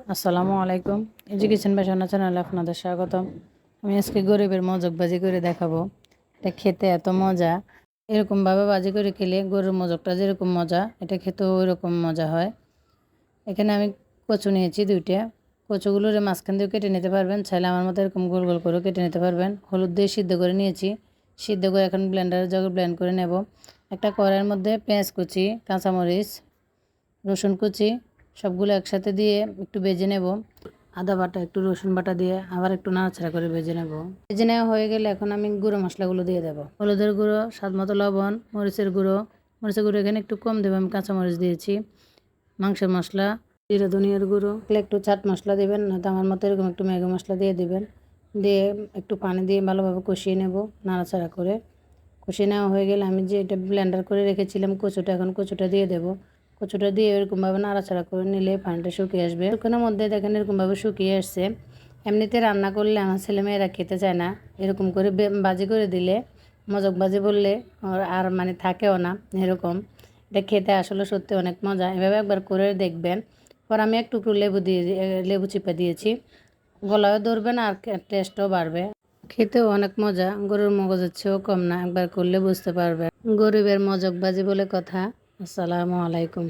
আসসালামু আলাইকুম। Education by সোনা চ্যানেলে আপনাদের স্বাগতম। আমি আজকে গরিবের মজক ভাজি করে দেখাবো। এটা খেতে এত মজা, এরকমভাবে ভাজি করে খেলে গরুর মজকটা যেরকম মজা, এটা খেতেও ওইরকম মজা হয়। এখানে আমি কচু নিয়েছি 2টা। কচুগুলোর মাঝখান দিয়ে কেটে নিতে পারবেন, চাইলে আমার মতো এরকম গোল গোল করে কেটে নিতে পারবেন। হলুদ দিয়ে সিদ্ধ করে নিয়েছি, সিদ্ধ করে এখন ব্লেন্ডারের জায়গায় ব্লেন্ড করে নেব। একটা কড়াইয়ের মধ্যে পেঁয়াজ কুচি, কাঁচামরিচ, রসুন কুচি সবগুলো একসাথে দিয়ে একটু ভেজে নেব। আদা বাটা, একটু রসুন বাটা দিয়ে আবার একটু নাড়াচাড়া করে ভেজে নেব। ভেজে নেওয়া হয়ে গেলে এখন আমি গুঁড়ো মশলাগুলো দিয়ে দেবো। হলুদের গুঁড়ো, স্বাদ মতো লবণ, মরিচের গুঁড়ো এখানে একটু কম দেবো, আমি কাঁচামরিচ দিয়েছি। মাংসের মশলা, জিরা ধনিয়ার গুঁড়ো, একটু চাট মশলা দেবেন, নয়তো আমার মতো এরকম একটু ম্যাগি মশলা দিয়ে দেবেন। দিয়ে একটু পানি দিয়ে ভালোভাবে কষিয়ে নেব নাড়াচাড়া করে। কষিয়ে নেওয়া হয়ে গেলে আমি যে এটা ব্লেন্ডার করে রেখেছিলাম কচুটা, এখন কচুটা দিয়ে দেবো। কচুটা দিয়ে এরকমভাবে নাড়াচাড়া করে নিলে পানিটা শুকিয়ে আসবে। শুকানোর মধ্যে দেখেন এরকমভাবে শুকিয়ে আসছে। এমনিতে রান্না করলে আমার ছেলেমেয়েরা খেতে চায় না, এরকম করে ভাজি করে দিলে, মজক ভাজি বললে আর মানে থাকেও না এরকম। এটা খেতে আসলে সত্যি অনেক মজা, এভাবে একবার করে দেখবেন। পর আমি একটু লেবু চিপে দিয়েছি, গলাও ধরবে না আর টেস্টও বাড়বে। খেতেও অনেক মজা, গরুর মগজের চেয়েও কম না, একবার করলে বুঝতে পারবেন। গরিবের মজক ভাজি বলে কথা। আসসালামু আলাইকুম।